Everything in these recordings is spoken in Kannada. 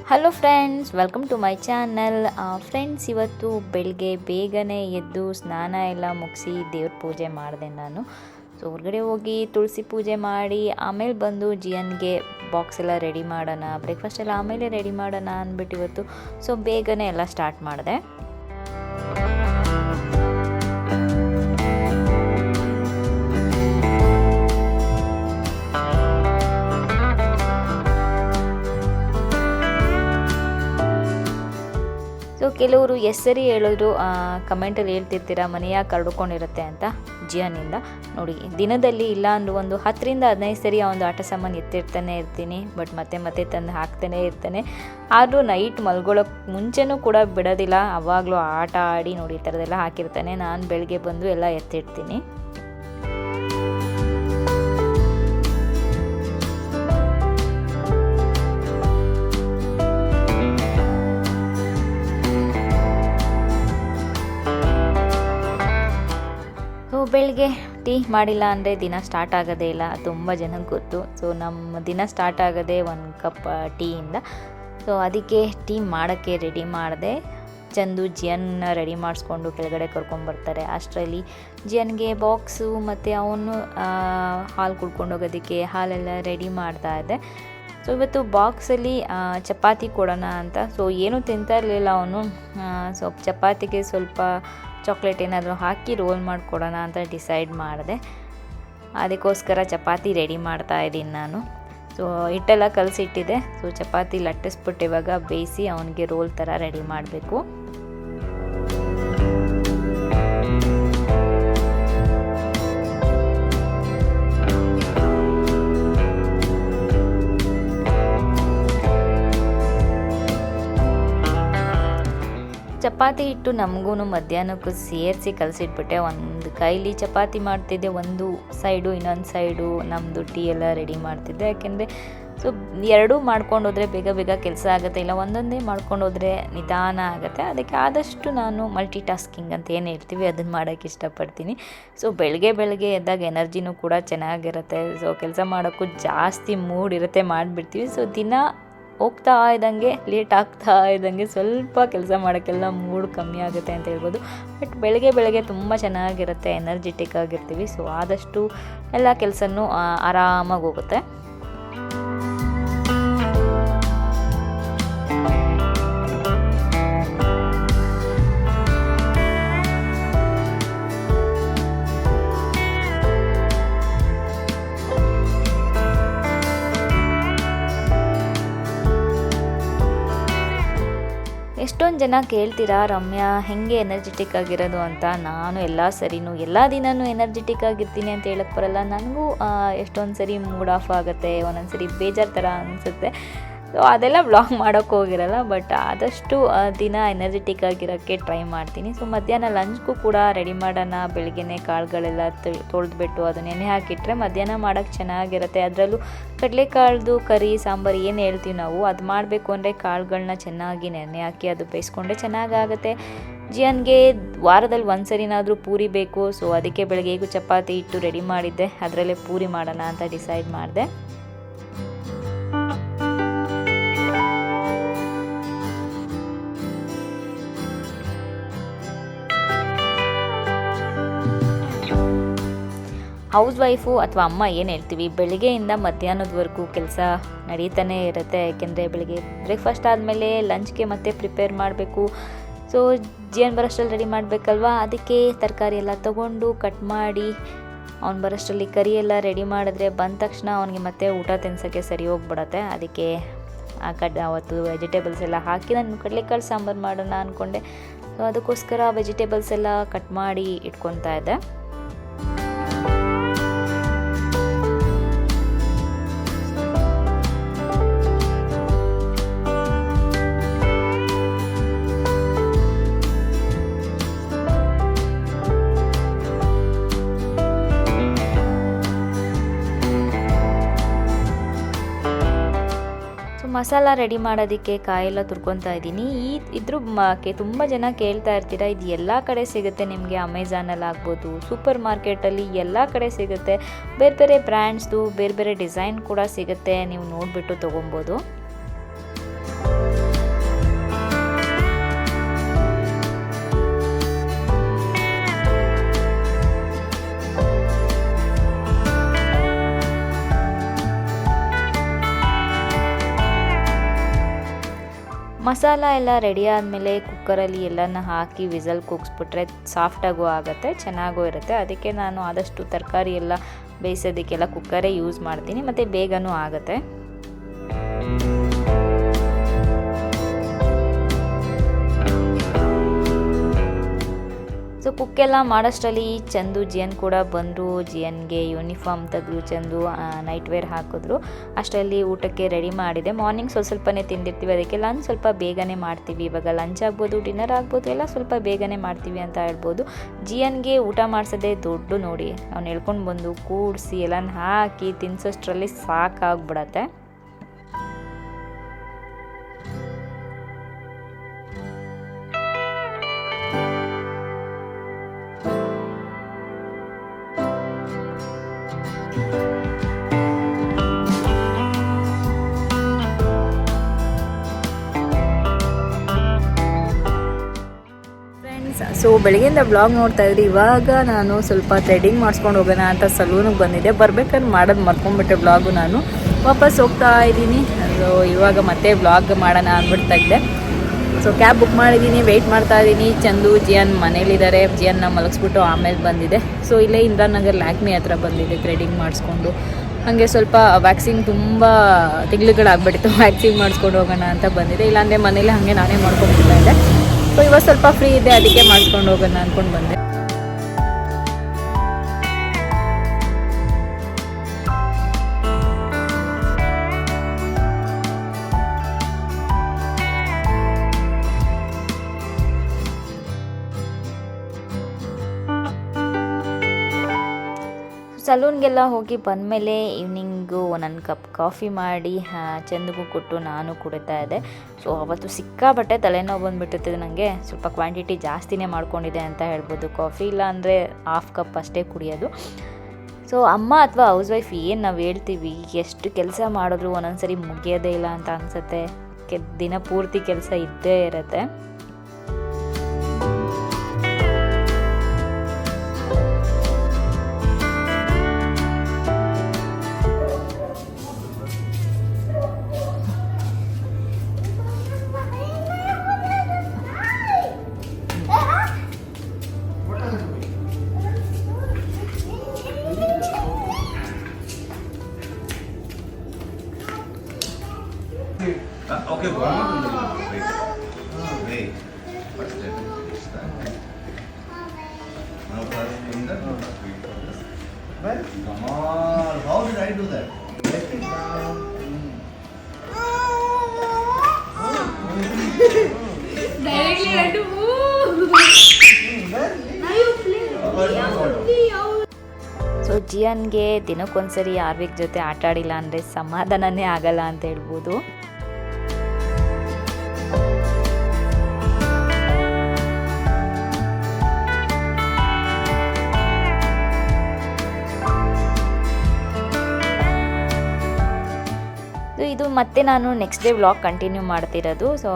Hello friends, welcome to my channel. Friends, ಇವತ್ತು ಬೆಳಗ್ಗೆ ಬೇಗನೆ ಎದ್ದು ಸ್ನಾನ ಎಲ್ಲ ಮುಗಿಸಿ ದೇವ್ರ ಪೂಜೆ ಮಾಡಿದೆ ನಾನು. ಸೊ ಹೊರಗಡೆ ಹೋಗಿ ತುಳಸಿ ಪೂಜೆ ಮಾಡಿ ಆಮೇಲೆ ಬಂದು ಜಿಯನ್ಗೆ ಬಾಕ್ಸ್ ಎಲ್ಲ ರೆಡಿ ಮಾಡೋಣ, ಬ್ರೇಕ್ಫಾಸ್ಟ್ ಎಲ್ಲ ಆಮೇಲೆ ರೆಡಿ ಮಾಡೋಣ ಅಂದ್ಬಿಟ್ಟು ಇವತ್ತು ಬೇಗನೆ ಎಲ್ಲ ಸ್ಟಾರ್ಟ್ ಮಾಡಿದೆ. ಸೊ ಕೆಲವರು ಸರಿ ಹೇಳಿದ್ರು, ಕಮೆಂಟಲ್ಲಿ ಹೇಳ್ತಿರ್ತೀರ ಮನೆ ಯಾಕೆ ಕರ್ಡ್ಕೊಂಡಿರುತ್ತೆ ಅಂತ. ಜಿಯನಿಂದ ನೋಡಿ, ದಿನದಲ್ಲಿ ಇಲ್ಲ ಅಂದರೂ ಒಂದು 10ರಿಂದ 15 ಸರಿ ಆ ಒಂದು ಆಟ ಸಾಮಾನು ಎತ್ತಿರ್ತಾನೆ ಇರ್ತೀನಿ. ಬಟ್ ಮತ್ತೆ ತಂದು ಹಾಕ್ತಾನೆ ಇರ್ತಾನೆ. ಆದರೂ ನೈಟ್ ಮಲ್ಗೊಳಕ್ಕೆ ಮುಂಚೆನೂ ಕೂಡ ಬಿಡೋದಿಲ್ಲ. ಅವಾಗಲೂ ಆಟ ಆಡಿ ನೋಡಿ ಈ ಥರದೆಲ್ಲ ಹಾಕಿರ್ತಾನೆ. ನಾನು ಬೆಳಗ್ಗೆ ಬಂದು ಎಲ್ಲ ಎತ್ತಿಡ್ತೀನಿ. ಬೆಳಿಗ್ಗೆ ಟೀ ಮಾಡಿಲ್ಲ ಅಂದರೆ ದಿನ ಸ್ಟಾರ್ಟ್ ಆಗೋದೇ ಇಲ್ಲ, ತುಂಬ ಜನಕ್ಕೆ ಗೊತ್ತು. ಸೊ ನಮ್ಮ ದಿನ ಸ್ಟಾರ್ಟ್ ಆಗೋದೇ 1 ಕಪ್ ಟೀಯಿಂದ. ಸೊ ಅದಕ್ಕೆ ಟೀ ಮಾಡೋಕ್ಕೆ ರೆಡಿ ಮಾಡಿದೆ. ಚಂದು ಜಿಯನ್ನ ರೆಡಿ ಮಾಡಿಸ್ಕೊಂಡು ಕೆಳಗಡೆ ಕರ್ಕೊಂಬರ್ತಾರೆ. ಅಷ್ಟರಲ್ಲಿ ಜಿಯನ್ಗೆ ಬಾಕ್ಸು ಮತ್ತು ಅವನು ಹಾಲು ಕುಡ್ಕೊಂಡು ಹೋಗೋದಕ್ಕೆ ಹಾಲೆಲ್ಲ ರೆಡಿ ಮಾಡ್ತಾ ಇದ್ದೆ. ಸೊ ಇವತ್ತು ಬಾಕ್ಸಲ್ಲಿ ಚಪಾತಿ ಕೊಡೋಣ ಅಂತ. ಸೊ ಏನೂ ತಿಂತಾ ಇರಲಿಲ್ಲ ಅವನು. ಸೊ ಚಪಾತಿಗೆ ಸ್ವಲ್ಪ ಚಾಕ್ಲೇಟ್ ಏನಾದರೂ ಹಾಕಿ ರೋಲ್ ಮಾಡಿಕೊಡೋಣ ಅಂತ ಡಿಸೈಡ್ ಮಾಡಿದೆ. ಅದಕ್ಕೋಸ್ಕರ ಚಪಾತಿ ರೆಡಿ ಮಾಡ್ತಾ ಇದ್ದೀನಿ ನಾನು. ಸೊ ಹಿಟ್ಟೆಲ್ಲ ಕಲಸಿಟ್ಟಿದೆ. ಸೊ ಚಪಾತಿ ಲಟ್ಟಿಸ್ಬಿಟ್ಟು ಇವಾಗ ಬೇಯಿಸಿ ಅವನಿಗೆ ರೋಲ್ ಥರ ರೆಡಿ ಮಾಡಬೇಕು. ಚಪಾತಿ ಹಿಟ್ಟು ನಮಗೂ ಮಧ್ಯಾಹ್ನಕ್ಕೂ ಸೇರಿಸಿ ಕಲಸಿಟ್ಬಿಟ್ಟೆ. ಒಂದು ಕೈಲಿ ಚಪಾತಿ ಮಾಡ್ತಿದ್ದೆ, ಒಂದು ಸೈಡು, ಇನ್ನೊಂದು ಸೈಡು ನಮ್ಮದು ಟೀ ಎಲ್ಲ ರೆಡಿ ಮಾಡ್ತಿದ್ದೆ. ಯಾಕೆಂದರೆ ಸೊ ಎರಡೂ ಮಾಡ್ಕೊಂಡು ಹೋದರೆ ಬೇಗ ಕೆಲಸ ಆಗುತ್ತೆ, ಇಲ್ಲ ಒಂದೊಂದೇ ಮಾಡ್ಕೊಂಡು ಹೋದರೆ ನಿಧಾನ ಆಗುತ್ತೆ. ಅದಕ್ಕೆ ಆದಷ್ಟು ನಾನು ಮಲ್ಟಿ ಟಾಸ್ಕಿಂಗ್ ಅಂತ ಏನು ಹೇಳ್ತೀವಿ ಅದನ್ನು ಮಾಡೋಕ್ಕೆ ಇಷ್ಟಪಡ್ತೀನಿ. ಸೊ ಬೆಳಗ್ಗೆ ಎದ್ದಾಗ ಎನರ್ಜಿನೂ ಕೂಡ ಚೆನ್ನಾಗಿರುತ್ತೆ. ಸೊ ಕೆಲಸ ಮಾಡೋಕ್ಕೂ ಜಾಸ್ತಿ ಮೂಡ್ ಇರುತ್ತೆ, ಮಾಡಿಬಿಡ್ತೀವಿ. ಸೊ ದಿನ ಹೋಗ್ತಾ ಇದ್ದಂಗೆ, ಲೇಟ್ ಆಗ್ತಾ ಇದ್ದಂಗೆ ಸ್ವಲ್ಪ ಕೆಲಸ ಮಾಡೋಕ್ಕೆಲ್ಲ ಮೂಡ್ ಕಮ್ಮಿ ಆಗುತ್ತೆ ಅಂತ ಹೇಳ್ಬೋದು. ಬಟ್ ಬೆಳಗ್ಗೆ ತುಂಬ ಚೆನ್ನಾಗಿರುತ್ತೆ, ಎನರ್ಜೆಟಿಕ್ ಆಗಿರ್ತೀವಿ. ಸೊ ಆದಷ್ಟು ಎಲ್ಲ ಕೆಲಸನೂ ಆರಾಮಾಗಿ ಹೋಗುತ್ತೆ. ಎಷ್ಟೊಂದು ಜನ ಕೇಳ್ತೀರಾ, ರಮ್ಯಾ ಹೆಂಗೆ ಎನರ್ಜೆಟಿಕ್ ಆಗಿರೋದು ಅಂತ. ನಾನು ಎಲ್ಲ ದಿನವೂ ಎನರ್ಜೆಟಿಕ್ ಆಗಿರ್ತೀನಿ ಅಂತ ಹೇಳಕ್ಕೆ ಬರಲ್ಲ. ನನಗೂ ಎಷ್ಟೊಂದು ಸರಿ ಮೂಡ್ ಆಫ್ ಆಗುತ್ತೆ, ಒಂದೊಂದು ಸರಿ ಬೇಜಾರು ಥರ ಅನಿಸುತ್ತೆ. ಸೊ ಅದೆಲ್ಲ ವ್ಲಾಗ್ ಮಾಡೋಕ್ಕೆ ಹೋಗಿರಲ್ಲ. ಬಟ್ ಆದಷ್ಟು ದಿನ ಎನರ್ಜೆಟಿಕ್ ಆಗಿರೋಕ್ಕೆ ಟ್ರೈ ಮಾಡ್ತೀನಿ. ಸೊ ಮಧ್ಯಾಹ್ನ ಲಂಚ್ಗೂ ಕೂಡ ರೆಡಿ ಮಾಡೋಣ. ಬೆಳಗ್ಗೆನೇ ಕಾಳುಗಳೆಲ್ಲ ತೊಳೆದ್ಬಿಟ್ಟು ಅದು ನೆನೆ ಹಾಕಿಟ್ರೆ ಮಧ್ಯಾಹ್ನ ಮಾಡೋಕ್ಕೆ ಚೆನ್ನಾಗಿರುತ್ತೆ. ಅದರಲ್ಲೂ ಕಡಲೆಕಾಳ್ದು ಕರಿ ಸಾಂಬಾರು ಏನು ಹೇಳ್ತೀವಿ ನಾವು, ಅದು ಮಾಡಬೇಕು ಅಂದರೆ ಕಾಳುಗಳನ್ನ ಚೆನ್ನಾಗಿ ನೆನೆ ಹಾಕಿ ಅದು ಬೇಯಿಸ್ಕೊಂಡ್ರೆ ಚೆನ್ನಾಗಾಗುತ್ತೆ. ಜಿಯನ್ಗೆ ವಾರದಲ್ಲಿ 1 ಸರಿನಾದರೂ ಪೂರಿ ಬೇಕು. ಸೊ ಅದಕ್ಕೆ ಬೆಳಗ್ಗೆ ಹೇಗೂ ಚಪಾತಿ ಹಿಟ್ಟು ರೆಡಿ ಮಾಡಿದ್ದೆ, ಅದರಲ್ಲೇ ಪೂರಿ ಮಾಡೋಣ ಅಂತ ಡಿಸೈಡ್ ಮಾಡಿದೆ. ಹೌಸ್ ವೈಫು ಅಥವಾ ಅಮ್ಮ ಏನು ಹೇಳ್ತೀವಿ, ಬೆಳಗ್ಗೆಯಿಂದ ಮಧ್ಯಾಹ್ನದವರೆಗೂ ಕೆಲಸ ನಡೀತಾನೆ ಇರುತ್ತೆ. ಯಾಕೆಂದರೆ ಬೆಳಗ್ಗೆ ಬ್ರೇಕ್ಫಾಸ್ಟ್ ಆದಮೇಲೆ ಲಂಚ್ಗೆ ಮತ್ತೆ ಪ್ರಿಪೇರ್ ಮಾಡಬೇಕು. ಸೊ ಜಿಯನ್ ಬರೋಷ್ಟರಲ್ಲಿ ರೆಡಿ ಮಾಡಬೇಕಲ್ವ. ಅದಕ್ಕೆ ತರಕಾರಿ ಎಲ್ಲ ತೊಗೊಂಡು ಕಟ್ ಮಾಡಿ ಅವ್ನು ಬರೋಷ್ಟರಲ್ಲಿ ಕರಿ ಎಲ್ಲ ರೆಡಿ ಮಾಡಿದ್ರೆ ಬಂದ ತಕ್ಷಣ ಅವನಿಗೆ ಮತ್ತೆ ಊಟ ತಿನ್ಸೋಕ್ಕೆ ಸರಿ ಹೋಗ್ಬಿಡತ್ತೆ. ಅದಕ್ಕೆ ಅವತ್ತು ವೆಜಿಟೇಬಲ್ಸ್ ಎಲ್ಲ ಹಾಕಿ ನಾನು ಕಡಲೆಕಾಳು ಸಾಂಬಾರು ಮಾಡೋಣ ಅಂದ್ಕೊಂಡೆ. ಸೊ ಅದಕ್ಕೋಸ್ಕರ ವೆಜಿಟೇಬಲ್ಸ್ ಎಲ್ಲ ಕಟ್ ಮಾಡಿ ಇಟ್ಕೊತಾ ಇದ್ದೆ. ಮಸಾಲ ರೆಡಿ ಮಾಡೋದಕ್ಕೆ ಕಾಯೆಲ್ಲ ತುರ್ಕೊತಾ ಇದ್ದೀನಿ. ಇದ್ರ ತುಂಬ ಜನ ಕೇಳ್ತಾ ಇರ್ತೀರ, ಇದು ಎಲ್ಲ ಕಡೆ ಸಿಗುತ್ತೆ ನಿಮಗೆ, ಅಮೆಝಾನಲ್ಲಿ ಆಗ್ಬೋದು, ಸೂಪರ್ ಮಾರ್ಕೆಟಲ್ಲಿ ಎಲ್ಲ ಕಡೆ ಸಿಗುತ್ತೆ. ಬೇರೆ ಬೇರೆ ಬ್ರ್ಯಾಂಡ್ಸ್ದು ಬೇರೆ ಬೇರೆ ಡಿಸೈನ್ ಕೂಡ ಸಿಗುತ್ತೆ, ನೀವು ನೋಡಿಬಿಟ್ಟು ತೊಗೊಬೋದು. ಮಸಾಲ ಎಲ್ಲ ರೆಡಿ ಆದಮೇಲೆ ಕುಕ್ಕರಲ್ಲಿ ಎಲ್ಲನ ಹಾಕಿ ವಿಸಲ್ ಕೂಗಿಸ್ಬಿಟ್ರೆ ಸಾಫ್ಟಾಗೂ ಆಗುತ್ತೆ, ಚೆನ್ನಾಗೂ ಇರುತ್ತೆ. ಅದಕ್ಕೆ ನಾನು ಆದಷ್ಟು ತರಕಾರಿ ಎಲ್ಲ ಬೇಯಿಸೋದಕ್ಕೆಲ್ಲ ಕುಕ್ಕರೇ ಯೂಸ್ ಮಾಡ್ತೀನಿ ಮತ್ತು ಬೇಗನೂ ಆಗುತ್ತೆ. ಸೊ ಕುಕ್ಕೆಲ್ಲ ಮಾಡೋಷ್ಟರಲ್ಲಿ ಚಂದು ಜಿಯನ್ ಕೂಡ ಬಂದರು. ಜಿಯನ್ಗೆ ಯೂನಿಫಾರ್ಮ್ ತೆಗೆದು ಚಂದು ನೈಟ್ ವೇರ್ ಹಾಕಿದ್ರು. ಅಷ್ಟರಲ್ಲಿ ಊಟಕ್ಕೆ ರೆಡಿ ಮಾಡಿದೆ. ಮಾರ್ನಿಂಗ್ ಸ್ವಲ್ಪನೇ ತಿಂದಿರ್ತೀವಿ, ಅದಕ್ಕೆ ಲಂಚ್ ಸ್ವಲ್ಪ ಬೇಗನೆ ಮಾಡ್ತೀವಿ. ಇವಾಗ ಲಂಚ್ ಆಗ್ಬೋದು, ಡಿನ್ನರ್ ಆಗ್ಬೋದು, ಎಲ್ಲ ಸ್ವಲ್ಪ ಬೇಗನೆ ಮಾಡ್ತೀವಿ ಅಂತ ಹೇಳ್ಬೋದು. ಜಿಯನ್ಗೆ ಊಟ ಮಾಡಿಸೋದೇ ದೊಡ್ಡ ನೋಡಿ. ಅವ್ನು ಹೇಳ್ಕೊಂಡು ಬಂದು ಕೂಡಿಸಿ ಎಲ್ಲನ ಹಾಕಿ ತಿನ್ಸೋಷ್ಟರಲ್ಲಿ ಸಾಕಾಗ್ಬಿಡತ್ತೆ. ಸೊ ಬೆಳಗ್ಗೆಯಿಂದ ಬ್ಲಾಗ್ ನೋಡ್ತಾ ಇದ್ರಿ. ಇವಾಗ ನಾನು ಸ್ವಲ್ಪ ಥ್ರೆಡಿಂಗ್ ಮಾಡಿಸ್ಕೊಂಡು ಹೋಗೋಣ ಅಂತ ಸಲೂನಿಗೆ ಬಂದಿದ್ದೆ. ಬರ್ಬೇಕಾದ್ರೆ ಮಾಡೋದು ಮರ್ಕೊಂಡ್ಬಿಟ್ಟೆ ಬ್ಲಾಗು. ನಾನು ವಾಪಸ್ ಹೋಗ್ತಾ ಇದ್ದೀನಿ. ಸೊ ಇವಾಗ ಮತ್ತೆ ಬ್ಲಾಗ್ ಮಾಡೋಣ ಅಂದ್ಬಿಟ್ಟು ತೆಗ್ದೆ. ಸೊ ಕ್ಯಾಬ್ ಬುಕ್ ಮಾಡಿದ್ದೀನಿ, ವೆಯ್ಟ್ ಮಾಡ್ತಾ ಇದ್ದೀನಿ. ಚಂದು ಜಿಯನ್ ಮನೇಲಿದ್ದಾರೆ. ಜಿಯನ್ನ ಮಲಗಿಸ್ಬಿಟ್ಟು ಆಮೇಲೆ ಬಂದಿದೆ. ಸೊ ಇಲ್ಲೇ ಇಂದಿರಾನಗರ್ ಲ್ಯಾಕ್ಮಿ ಹತ್ರ ಬಂದಿದೆ ಥ್ರೆಡಿಂಗ್ ಮಾಡಿಸ್ಕೊಂಡು. ಹಾಗೆ ಸ್ವಲ್ಪ ವ್ಯಾಕ್ಸಿಂಗ್ ತುಂಬ ತಿಂಗಳುಗಳಾಗ್ಬಿಟ್ಟಿತ್ತು, ವ್ಯಾಕ್ಸಿಂಗ್ ಮಾಡಿಸ್ಕೊಂಡು ಹೋಗೋಣ ಅಂತ ಬಂದಿದೆ. ಇಲ್ಲಾಂದರೆ ಮನೇಲಿ ಹಾಗೆ ನಾನೇ ಮಾಡ್ಕೊಂಡ್ಬಿಡ್ತಾ ಇದ್ದೆ. ಸೊ ಇವಾಗ ಸ್ವಲ್ಪ ಫ್ರೀ ಇದೆ, ಅದಕ್ಕೆ ಮಾಡಿಸ್ಕೊಂಡು ಹೋಗೋಣ ಅಂದ್ಕೊಂಡು ಬಂದೆ. ಸಲೂನ್ಗೆಲ್ಲ ಹೋಗಿ ಬಂದಮೇಲೆ ಈವ್ನಿಂಗು ಒಂದೊಂದು ಕಪ್ ಕಾಫಿ ಮಾಡಿ ಚಂದಗೂ ಕೊಟ್ಟು ನಾನು ಕುಡಿತಾ ಇದ್ದೆ. ಸೊ ಅವತ್ತು ಸಿಕ್ಕಾಬಟ್ಟೆ ತಲೆನೋವು ಬಂದುಬಿಟ್ಟಿದೆ ನನಗೆ. ಸ್ವಲ್ಪ ಕ್ವಾಂಟಿಟಿ ಜಾಸ್ತಿನೇ ಮಾಡ್ಕೊಂಡಿದೆ ಅಂತ ಹೇಳ್ಬೋದು. ಕಾಫಿ ಇಲ್ಲ ಅಂದರೆ ಹಾಫ್ ಕಪ್ ಅಷ್ಟೇ ಕುಡಿಯೋದು. ಸೊ ಅಮ್ಮ ಅಥವಾ ಹೌಸ್ ವೈಫ್ ಏನು ನಾವು ಹೇಳ್ತೀವಿ, ಎಷ್ಟು ಕೆಲಸ ಮಾಡಿದ್ರು ಒಂದೊಂದು ಸರಿ ಮುಗಿಯೋದೇ ಇಲ್ಲ ಅಂತ ಅನಿಸುತ್ತೆ. ದಿನ ಪೂರ್ತಿ ಕೆಲಸ ಇದ್ದೇ ಇರುತ್ತೆ. Okay, wait. What's that? Now first in the well, come on. How did I do that? Let it down. Directly I do move. Now you play. So ಜಿಯನ್ಗೆ ದಿನಕ್ಕೊಂದ್ಸರಿ ಆರ್ವಿಕ್ ಜೊತೆ ಆಟ ಆಡಿಲ್ಲ ಅಂದರೆ ಸಮಾಧಾನನೇ ಆಗಲ್ಲ ಅಂತ ಹೇಳ್ಬೋದು. ಇದು ಮತ್ತೆ ನಾನು ನೆಕ್ಸ್ಟ್ ಡೇ ವ್ಲಾಗ್ ಕಂಟಿನ್ಯೂ ಮಾಡ್ತಿರೋದು. ಸೊ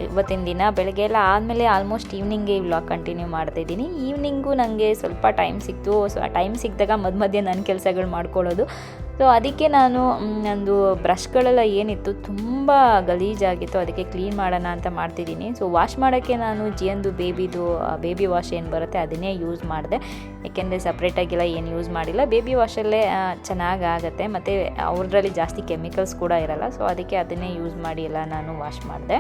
ಇವತ್ತಿನ ದಿನ ಬೆಳಗ್ಗೆ ಎಲ್ಲ ಆದಮೇಲೆ ಆಲ್ಮೋಸ್ಟ್ ಈವ್ನಿಂಗ್ಗೆ ಈ ವ್ಲಾಗ್ ಕಂಟಿನ್ಯೂ ಮಾಡ್ತಾಯಿದ್ದೀನಿ. ಈವ್ನಿಂಗು ನನಗೆ ಸ್ವಲ್ಪ ಟೈಮ್ ಸಿಕ್ತು. ಸೊ ಆ ಟೈಮ್ ಸಿಕ್ಕಿದಾಗ ಮಧ್ಯೆ ನನ್ನ ಕೆಲಸಗಳು ಮಾಡ್ಕೊಳ್ಳೋದು. ಸೊ ಅದಕ್ಕೆ ನಾನು ನಂದು ಬ್ರಷ್ಗಳೆಲ್ಲ ಏನಿತ್ತು ತುಂಬ ಗಲೀಜಾಗಿತ್ತು, ಅದಕ್ಕೆ ಕ್ಲೀನ್ ಮಾಡೋಣ ಅಂತ ಮಾಡ್ತಿದ್ದೀನಿ. ಸೊ ವಾಶ್ ಮಾಡೋಕ್ಕೆ ನಾನು ಜಿಯನ್ದು ಬೇಬಿ ವಾಶ್ ಏನು ಬರುತ್ತೆ ಅದನ್ನೇ ಯೂಸ್ ಮಾಡಿದೆ. ಏಕೆಂದರೆ ಸಪ್ರೇಟಾಗಿಲ್ಲ ಏನು ಯೂಸ್ ಮಾಡಿಲ್ಲ. ಬೇಬಿ ವಾಶಲ್ಲೇ ಚೆನ್ನಾಗಾಗತ್ತೆ ಮತ್ತು ಅವ್ರದ್ರಲ್ಲಿ ಜಾಸ್ತಿ ಕೆಮಿಕಲ್ಸ್ ಕೂಡ ಇರಲ್ಲ. ಸೊ ಅದಕ್ಕೆ ಅದನ್ನೇ ಯೂಸ್ ಮಾಡಿ ಎಲ್ಲ ನಾನು ವಾಶ್ ಮಾಡಿದೆ.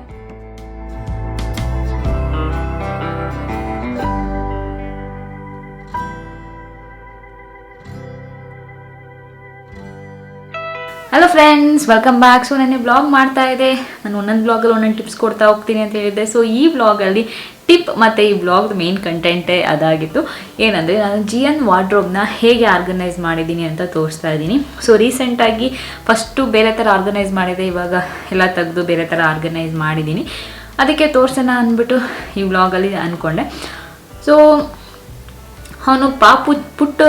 Hello friends, welcome back. So ನಾನು ಬ್ಲಾಗ್ ಮಾಡ್ತಾ ಇದ್ದೆ. ನಾನು ಒಂದೊಂದು ಬ್ಲಾಗಲ್ಲಿ ಒಂದೊಂದು ಟಿಪ್ಸ್ ಕೊಡ್ತಾ ಹೋಗ್ತೀನಿ ಅಂತ ಹೇಳಿದ್ದೆ. ಸೊ ಈ ಬ್ಲಾಗಲ್ಲಿ ಟಿಪ್ ಮತ್ತು ಈ ಬ್ಲಾಗ್ದು ಮೇನ್ ಕಂಟೆಂಟೇ ಅದಾಗಿತ್ತು. ಏನಂದರೆ ನಾನು ಜಿಯನ್ ವಾರ್ಡ್ರೋಬ್ನ ಹೇಗೆ ಆರ್ಗನೈಸ್ ಮಾಡಿದ್ದೀನಿ ಅಂತ ತೋರಿಸ್ತಾ ಇದ್ದೀನಿ. ಸೊ ರೀಸೆಂಟಾಗಿ ಫಸ್ಟು ಬೇರೆ ಥರ ಆರ್ಗನೈಸ್ ಮಾಡಿದೆ, ಇವಾಗ ಎಲ್ಲ ತೆಗೆದು ಬೇರೆ ಥರ ಆರ್ಗನೈಸ್ ಮಾಡಿದ್ದೀನಿ. ಅದಕ್ಕೆ ತೋರಿಸೋಣ ಅಂದ್ಬಿಟ್ಟು ಈ ಬ್ಲಾಗಲ್ಲಿ ಅಂದ್ಕೊಂಡೆ. ಸೊ ಅವನು ಪುಟ್ಟು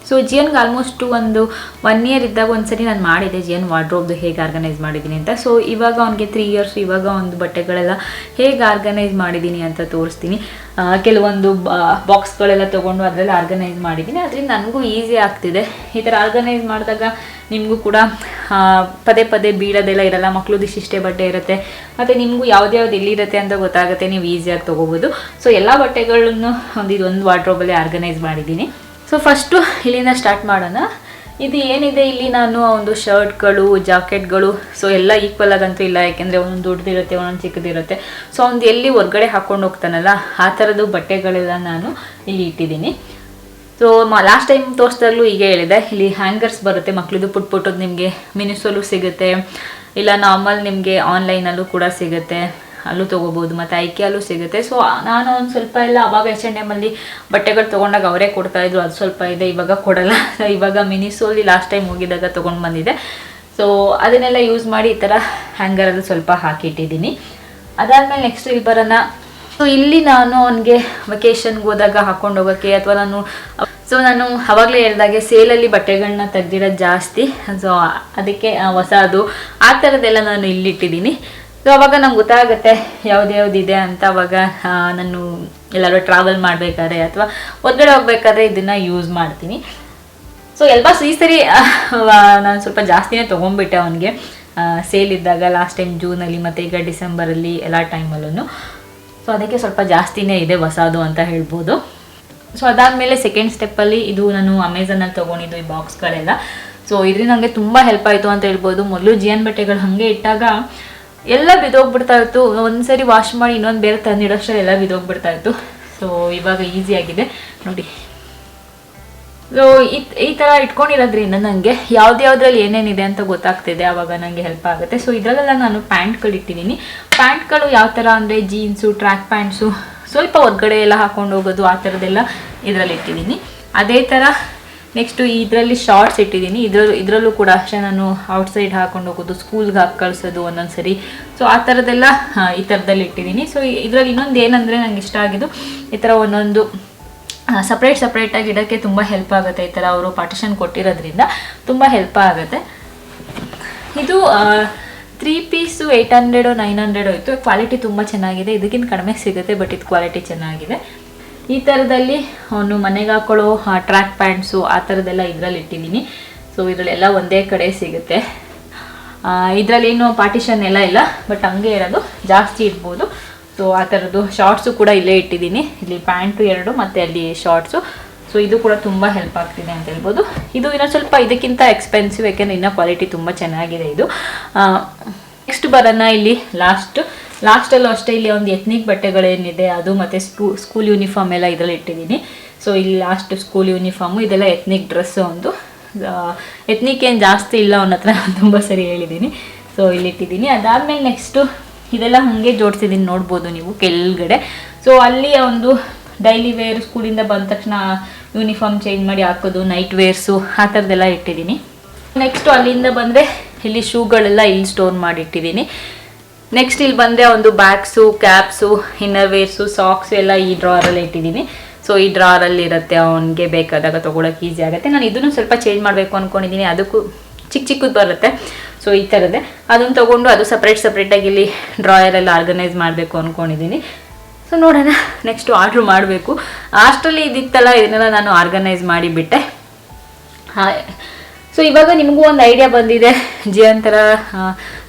ಸೊ ಜಿಯನ್ಗೆ ಆಲ್ಮೋಸ್ಟ್ ಒಂದು 1 ಇಯರ್ ಇದ್ದಾಗ ಒಂದ್ಸರಿ ನಾನು ಮಾಡಿದೆ ಜಿಯನ್ ವಾರ್ಡ್ರೋಬ್ದು ಹೇಗೆ ಆರ್ಗನೈಸ್ ಮಾಡಿದ್ದೀನಿ ಅಂತ. ಸೊ ಇವಾಗ ಅವ್ನಿಗೆ 3 ಇಯರ್ಸ್, ಇವಾಗ ಒಂದು ಬಟ್ಟೆಗಳೆಲ್ಲ ಹೇಗೆ ಆರ್ಗನೈಸ್ ಮಾಡಿದ್ದೀನಿ ಅಂತ ತೋರಿಸ್ತೀನಿ. ಕೆಲವೊಂದು ಬಾಕ್ಸ್ಗಳೆಲ್ಲ ತೊಗೊಂಡು ಅದರಲ್ಲಿ ಆರ್ಗನೈಸ್ ಮಾಡಿದ್ದೀನಿ. ಅದರಿಂದ ನನಗೂ ಈಸಿ ಆಗ್ತಿದೆ. ಈ ಥರ ಆರ್ಗನೈಸ್ ಮಾಡಿದಾಗ ನಿಮಗೂ ಕೂಡ ಪದೇ ಪದೇ ಬೀಳೋದೆಲ್ಲ ಇರಲ್ಲ. ಮಕ್ಳದ್ದು ಇಷ್ಟೇ ಬಟ್ಟೆ ಇರುತ್ತೆ ಮತ್ತು ನಿಮಗೂ ಯಾವ್ದು ಎಲ್ಲಿರುತ್ತೆ ಅಂತ ಗೊತ್ತಾಗುತ್ತೆ, ನೀವು ಈಸಿಯಾಗಿ ತೊಗೋಬೋದು. ಸೊ ಎಲ್ಲ ಬಟ್ಟೆಗಳನ್ನು ಇದೊಂದು ವಾರ್ಡ್ರೋಬಲ್ಲಿ ಆರ್ಗನೈಸ್ ಮಾಡಿದ್ದೀನಿ. ಸೊ ಫಸ್ಟು ಇಲ್ಲಿಂದ ಸ್ಟಾರ್ಟ್ ಮಾಡೋಣ. ಇದು ಏನಿದೆ ಇಲ್ಲಿ ನಾನು ಒಂದು ಶರ್ಟ್ಗಳು, ಜಾಕೆಟ್ಗಳು, ಸೊ ಎಲ್ಲ ಈಕ್ವಲ್ ಆಗಂತೂ ಇಲ್ಲ, ಯಾಕೆಂದರೆ ಒಂದೊಂದು ದೊಡ್ಡದಿರುತ್ತೆ, ಒಂದೊಂದು ಚಿಕ್ಕದಿರುತ್ತೆ. ಸೊ ಒಂದು ಎಲ್ಲಿ ಹೊರ್ಗಡೆ ಹಾಕ್ಕೊಂಡು ಹೋಗ್ತಾನಲ್ಲ ಆ ಥರದ್ದು ಬಟ್ಟೆಗಳೆಲ್ಲ ನಾನು ಇಲ್ಲಿ ಇಟ್ಟಿದ್ದೀನಿ. ಸೊ ಲಾಸ್ಟ್ ಟೈಮ್ ತೋರಿಸ್ದಾಗಲೂ ಹೀಗೆ ಹೇಳಿದೆ, ಇಲ್ಲಿ ಹ್ಯಾಂಗರ್ಸ್ ಬರುತ್ತೆ ಮಕ್ಳದ್ದು ಪುಟ್ಟದ್ದು, ನಿಮಗೆ ಮಿನಿಸೋಲು ಸಿಗುತ್ತೆ, ಇಲ್ಲ ನಾರ್ಮಲ್ ನಿಮಗೆ ಆನ್ಲೈನಲ್ಲೂ ಕೂಡ ಸಿಗುತ್ತೆ, ಅಲ್ಲೂ ತೊಗೋಬೋದು, ಮತ್ತು ಐಕ್ಯಲ್ಲೂ ಸಿಗುತ್ತೆ. ಸೊ ನಾನು ಒಂದು ಸ್ವಲ್ಪ ಎಲ್ಲ ಅವಾಗ H&Mಲ್ಲಿ ಬಟ್ಟೆಗಳು ತೊಗೊಂಡಾಗ ಅವರೇ ಕೊಡ್ತಾಯಿದ್ರು, ಅದು ಸ್ವಲ್ಪ ಇದೆ, ಇವಾಗ ಕೊಡಲ್ಲ. ಸೊ ಇವಾಗ ಮಿನಿಸೋಲಿ ಲಾಸ್ಟ್ ಟೈಮ್ ಹೋಗಿದ್ದಾಗ ತೊಗೊಂಡು ಬಂದಿದ್ದೆ. ಸೊ ಅದನ್ನೆಲ್ಲ ಯೂಸ್ ಮಾಡಿ ಈ ಥರ ಹ್ಯಾಂಗರಲ್ಲಿ ಸ್ವಲ್ಪ ಹಾಕಿಟ್ಟಿದ್ದೀನಿ. ಅದಾದಮೇಲೆ ನೆಕ್ಸ್ಟ್ ಇಲ್ಲಿ ಬರೋಣ. ಸೊ ಇಲ್ಲಿ ನಾನು ಅವನಿಗೆ ವೆಕೇಷನ್ಗೆ ಹೋದಾಗ ಹಾಕ್ಕೊಂಡು ಹೋಗೋಕ್ಕೆ, ಅಥವಾ ನಾನು ಅವಾಗಲೇ ಹೇಳ್ದಾಗೆ ಸೇಲಲ್ಲಿ ಬಟ್ಟೆಗಳನ್ನ ತೆಗ್ದಿರೋದು ಜಾಸ್ತಿ. ಸೊ ಅದಕ್ಕೆ ಹೊಸದು ಆ ಥರದ್ದೆಲ್ಲ ನಾನು ಇಲ್ಲಿಟ್ಟಿದ್ದೀನಿ. ಸೊ ಅವಾಗ ನಂಗೆ ಗೊತ್ತಾಗುತ್ತೆ ಯಾವ್ದಿದೆ ಅಂತ. ಅವಾಗ ನಾನು ಎಲ್ಲರೂ ಟ್ರಾವೆಲ್ ಮಾಡಬೇಕಾದ್ರೆ ಅಥವಾ ಹೊರಗಡೆ ಹೋಗ್ಬೇಕಾದ್ರೆ ಇದನ್ನು ಯೂಸ್ ಮಾಡ್ತೀನಿ. ಸೊ ಈ ಸರಿ ನಾನು ಸ್ವಲ್ಪ ಜಾಸ್ತಿನೇ ತೊಗೊಂಡ್ಬಿಟ್ಟೆ ಅವನಿಗೆ ಸೇಲ್ ಇದ್ದಾಗ, ಲಾಸ್ಟ್ ಟೈಮ್ ಜೂನಲ್ಲಿ ಮತ್ತು ಈಗ ಡಿಸೆಂಬರಲ್ಲಿ ಎಲ್ಲ ಟೈಮಲ್ಲೂ. ಸೊ ಅದಕ್ಕೆ ಸ್ವಲ್ಪ ಜಾಸ್ತಿನೇ ಇದೆ ಹೊಸದು ಅಂತ ಹೇಳ್ಬೋದು. ಸೊ ಅದಾದಮೇಲೆ ಸೆಕೆಂಡ್ ಸ್ಟೆಪ್ಪಲ್ಲಿ ಇದು ನಾನು ಅಮೆಝಾನಲ್ಲಿ ತೊಗೊಂಡಿದ್ದು ಈ ಬಾಕ್ಸ್ಗಳೆಲ್ಲ. ಸೊ ಇದರಿಂದ ನನಗೆ ತುಂಬ ಹೆಲ್ಪ್ ಆಯಿತು ಅಂತ ಹೇಳ್ಬೋದು. ಮೊದಲು ಜಿಯನ್ ಬಟ್ಟೆಗಳು ಹಾಗೆ ಇಟ್ಟಾಗ ಎಲ್ಲ ಬಿದ್ದೋಗ್ಬಿಡ್ತಾ ಇತ್ತು, ಒಂದ್ಸರಿ ವಾಶ್ ಮಾಡಿ ಇನ್ನೊಂದು ಬೇರೆ ತಂದಿಡೋಷ್ಟೇ ಎಲ್ಲ ಬಿದ್ದೋಗ್ಬಿಡ್ತಾ ಇತ್ತು. ಸೊ ಇವಾಗ ಈಸಿಯಾಗಿದೆ ನೋಡಿ. ಸೊ ಈ ಥರ ಇಟ್ಕೊಂಡಿರೋದ್ರಿಂದ ನನಗೆ ಯಾವ್ದ್ರಲ್ಲಿ ಏನೇನಿದೆ ಅಂತ ಗೊತ್ತಾಗ್ತಿದೆ, ಆವಾಗ ನನಗೆ ಹೆಲ್ಪ್ ಆಗುತ್ತೆ. ಸೊ ಇದರಲ್ಲೆಲ್ಲ ನಾನು ಪ್ಯಾಂಟ್ಗಳು ಇಟ್ಟಿದ್ದೀನಿ. ಪ್ಯಾಂಟ್ಗಳು ಯಾವ ಥರ ಅಂದರೆ ಜೀನ್ಸು, ಟ್ರ್ಯಾಕ್ ಪ್ಯಾಂಟ್ಸು, ಸ್ವಲ್ಪ ಹೊರ್ಗಡೆ ಎಲ್ಲ ಹಾಕ್ಕೊಂಡು ಹೋಗೋದು ಆ ಥರದ್ದೆಲ್ಲ ಇದರಲ್ಲಿ ಇಟ್ಟಿದ್ದೀನಿ. ಅದೇ ಥರ ನೆಕ್ಸ್ಟು ಇದರಲ್ಲಿ ಶಾರ್ಟ್ಸ್ ಇಟ್ಟಿದ್ದೀನಿ. ಇದರಲ್ಲೂ ಕೂಡ ಅಷ್ಟೇ, ನಾನು ಔಟ್ಸೈಡ್ ಹಾಕ್ಕೊಂಡು ಹೋಗೋದು, ಸ್ಕೂಲ್ಗೆ ಹಾಕಿ ಕಳಿಸೋದು ಒಂದೊಂದು ಸರಿ. ಸೊ ಆ ಥರದ್ದೆಲ್ಲ ಈ ಥರದಲ್ಲಿ ಇಟ್ಟಿದ್ದೀನಿ. ಸೊ ಇದರಲ್ಲಿ ಇನ್ನೊಂದು ಏನಂದರೆ ನಂಗೆ ಇಷ್ಟ ಆಗಿದ್ದು, ಈ ಥರ ಒಂದೊಂದು ಸಪ್ರೇಟಾಗಿ ಇಡೋಕ್ಕೆ ತುಂಬ ಹೆಲ್ಪ್ ಆಗುತ್ತೆ. ಈ ಥರ ಅವರು ಪಾರ್ಟಿಷನ್ ಕೊಟ್ಟಿರೋದ್ರಿಂದ ತುಂಬ ಹೆಲ್ಪ್ ಆಗುತ್ತೆ. ಇದು 3 ಪೀಸು 800 900 ಇತ್ತು. ಕ್ವಾಲಿಟಿ ತುಂಬ ಚೆನ್ನಾಗಿದೆ, ಇದಕ್ಕಿಂತ ಕಡಿಮೆ ಸಿಗುತ್ತೆ, ಬಟ್ ಇದು ಕ್ವಾಲಿಟಿ ಚೆನ್ನಾಗಿದೆ. ಈ ಥರದಲ್ಲಿ ಅವನು ಮನೆಗೆ ಹಾಕೊಳ್ಳೋ ಟ್ರ್ಯಾಕ್ ಪ್ಯಾಂಟ್ಸು ಆ ಥರದ್ದೆಲ್ಲ ಇದರಲ್ಲಿ ಇಟ್ಟಿದ್ದೀನಿ. ಸೊ ಇದರಲ್ಲೆಲ್ಲ ಒಂದೇ ಕಡೆ ಸಿಗುತ್ತೆ. ಇದರಲ್ಲೇನು ಪಾರ್ಟಿಷನ್ ಎಲ್ಲ ಇಲ್ಲ, ಬಟ್ ಹಂಗೆ ಇರೋದು, ಜಾಸ್ತಿ ಇಡ್ಬೋದು. ಸೊ ಆ ಥರದ್ದು ಶಾರ್ಟ್ಸು ಕೂಡ ಇಲ್ಲೇ ಇಟ್ಟಿದ್ದೀನಿ. ಇಲ್ಲಿ ಪ್ಯಾಂಟು 2 ಮತ್ತು ಅಲ್ಲಿ ಶಾರ್ಟ್ಸು. ಸೊ ಇದು ಕೂಡ ತುಂಬ ಹೆಲ್ಪ್ ಆಗ್ತಿದೆ ಅಂತ ಹೇಳ್ಬೋದು. ಇದು ಇನ್ನೂ ಸ್ವಲ್ಪ ಇದಕ್ಕಿಂತ ಎಕ್ಸ್ಪೆನ್ಸಿವ್, ಯಾಕೆಂದರೆ ಇನ್ನೂ ಕ್ವಾಲಿಟಿ ತುಂಬ ಚೆನ್ನಾಗಿದೆ ಇದು. ನೆಕ್ಸ್ಟ್ ಬರೋಣ ಇಲ್ಲಿ ಲಾಸ್ಟಲ್ಲೂ ಅಷ್ಟೇ. ಇಲ್ಲಿ ಒಂದು ಎತ್ನಿಕ್ ಬಟ್ಟೆಗಳೇನಿದೆ ಅದು, ಮತ್ತು ಸ್ಕೂಲ್ ಯೂನಿಫಾರ್ಮ್ ಎಲ್ಲ ಇದರಲ್ಲಿ ಇಟ್ಟಿದ್ದೀನಿ. ಸೊ ಇಲ್ಲಿ ಲಾಸ್ಟ್ ಸ್ಕೂಲ್ ಯೂನಿಫಾರ್ಮು, ಇದೆಲ್ಲ ಎತ್ನಿಕ್ ಡ್ರೆಸ್ಸು. ಒಂದು ಎತ್ನಿಕ್ ಏನು ಜಾಸ್ತಿ ಇಲ್ಲ ಅವನ ಹತ್ರ, ತುಂಬ ಸರಿ ಹೇಳಿದ್ದೀನಿ. ಸೊ ಇಲ್ಲಿ ಇಟ್ಟಿದ್ದೀನಿ. ಅದಾದಮೇಲೆ ನೆಕ್ಸ್ಟು ಇದೆಲ್ಲ ಹಾಗೆ ಜೋಡಿಸಿದ್ದೀನಿ, ನೋಡ್ಬೋದು ನೀವು ಕೆಳಗಡೆ. ಸೊ ಅಲ್ಲಿ ಒಂದು ಡೈಲಿ ವೇರ್, ಸ್ಕೂಲಿಂದ ಬಂದ ತಕ್ಷಣ ಯೂನಿಫಾರ್ಮ್ ಚೇಂಜ್ ಮಾಡಿ ಹಾಕೋದು, ನೈಟ್ ವೇರ್ಸು ಆ ಥರದ್ದೆಲ್ಲ ಇಟ್ಟಿದ್ದೀನಿ. ನೆಕ್ಸ್ಟು ಅಲ್ಲಿಂದ ಬಂದರೆ ಇಲ್ಲಿ ಶೂಗಳೆಲ್ಲ ಇಲ್ಲಿ ಸ್ಟೋರ್ ಮಾಡಿಟ್ಟಿದ್ದೀನಿ. ನೆಕ್ಸ್ಟ್ ಇಲ್ಲಿ ಬಂದರೆ ಒಂದು bags, caps, inner wears, socks ಎಲ್ಲ ಈ ಡ್ರಾರಲ್ಲಿ ಇಟ್ಟಿದ್ದೀನಿ. ಸೊ ಈ ಡ್ರಾರಲ್ಲಿ ಇರುತ್ತೆ, ಅವನಿಗೆ ಬೇಕಾದಾಗ ತೊಗೊಳಕ್ಕೆ ಈಸಿ ಆಗುತ್ತೆ. ನಾನು ಇದನ್ನು ಸ್ವಲ್ಪ ಚೇಂಜ್ ಮಾಡಬೇಕು ಅಂದ್ಕೊಂಡಿದ್ದೀನಿ, ಅದಕ್ಕೂ ಚಿಕ್ಕದು ಬರುತ್ತೆ. ಸೊ ಈ ಥರದ್ದೇ ಅದನ್ನು ತೊಗೊಂಡು ಅದು ಸಪ್ರೇಟಾಗಿ ಇಲ್ಲಿ ಡ್ರಾಯರೆಲ್ಲ ಆರ್ಗನೈಸ್ ಮಾಡಬೇಕು ಅಂದ್ಕೊಂಡಿದ್ದೀನಿ. ಸೊ ನೋಡೋಣ, ನೆಕ್ಸ್ಟು ಆರ್ಡ್ರ್ ಮಾಡಬೇಕು. ಅಷ್ಟರಲ್ಲಿ ಇದಿತ್ತಲ್ಲ, ಇದನ್ನೆಲ್ಲ ನಾನು ಆರ್ಗನೈಸ್ ಮಾಡಿಬಿಟ್ಟೆ. ಸೊ ಇವಾಗ ನಿಮಗೂ ಒಂದು ಐಡಿಯಾ ಬಂದಿದೆ, ಜಿಯನ್ ಥರ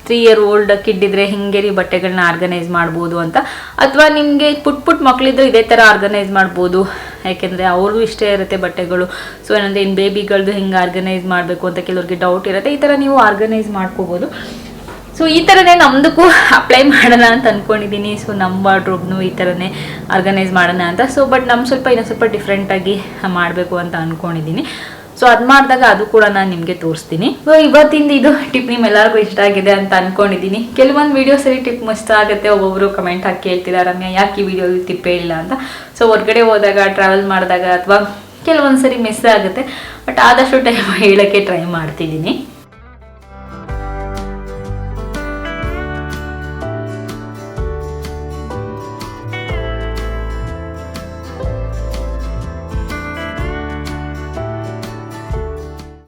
3 year old ಕಿಡ್ ಇದ್ದರೆ ಹಿಂಗೆ ಬಟ್ಟೆಗಳನ್ನ ಆರ್ಗನೈಸ್ ಮಾಡ್ಬೋದು ಅಂತ. ಅಥವಾ ನಿಮಗೆ ಪುಟ್ ಮಕ್ಕಳಿದ್ರು ಇದೇ ಥರ ಆರ್ಗನೈಸ್ ಮಾಡ್ಬೋದು, ಯಾಕೆಂದರೆ ಅವ್ರಿಗೂ ಇಷ್ಟೇ ಇರುತ್ತೆ ಬಟ್ಟೆಗಳು. ಸೊ ಏನಂದರೆ ಇನ್ನು ಬೇಬಿಗಳದ್ದು ಹಿಂಗೆ ಆರ್ಗನೈಸ್ ಮಾಡಬೇಕು ಅಂತ ಕೆಲವ್ರಿಗೆ ಡೌಟ್ ಇರುತ್ತೆ. ಈ ಥರ ನೀವು ಆರ್ಗನೈಸ್ ಮಾಡ್ಕೋಬೋದು. ಸೊ ಈ ಥರನೇ ನಮ್ಮದಕ್ಕೂ ಅಪ್ಲೈ ಮಾಡೋಣ ಅಂತ ಅಂದ್ಕೊಂಡಿದ್ದೀನಿ. ಸೊ ನಮ್ಮ ವಾರ್ಡ್ರೋಬ್ನು ಈ ಥರನೇ ಆರ್ಗನೈಸ್ ಮಾಡೋಣ ಅಂತ. ಸೊ ಬಟ್ ಇನ್ನೂ ಸ್ವಲ್ಪ ಡಿಫ್ರೆಂಟಾಗಿ ಮಾಡಬೇಕು ಅಂತ ಅಂದ್ಕೊಂಡಿದ್ದೀನಿ. ಸೊ ಅದು ಮಾಡಿದಾಗ ಅದು ಕೂಡ ನಾನು ನಿಮಗೆ ತೋರಿಸ್ತೀನಿ. ಸೊ ಇವತ್ತಿಂದ ಇದು ಟಿಪ್ ನಿಮ್ಮೆಲ್ಲರಿಗೂ ಇಷ್ಟ ಆಗಿದೆ ಅಂತ ಅಂದ್ಕೊಂಡಿದ್ದೀನಿ. ಕೆಲವೊಂದು ವೀಡಿಯೋಸಲ್ಲಿ ಟಿಪ್ ಇಷ್ಟ ಆಗುತ್ತೆ, ಒಬ್ಬೊಬ್ಬರು ಕಮೆಂಟ್ ಹಾಕಿ ಕೇಳ್ತಿದ್ದಾರೆ, ರಮ್ಯಾ ಯಾಕೆ ಈ ವಿಡಿಯೋಲಿ ಟಿಪ್ ಹೇಳಿಲ್ಲ ಅಂತ. ಸೊ ಹೊರಗಡೆ ಹೋದಾಗ, ಟ್ರಾವೆಲ್ ಮಾಡಿದಾಗ ಅಥವಾ ಕೆಲವೊಂದು ಸರಿ ಮಿಸ್ ಆಗುತ್ತೆ, ಬಟ್ ಆದಷ್ಟು ಟೈಮ್ ಹೇಳೋಕ್ಕೆ ಟ್ರೈ ಮಾಡ್ತಿದ್ದೀನಿ.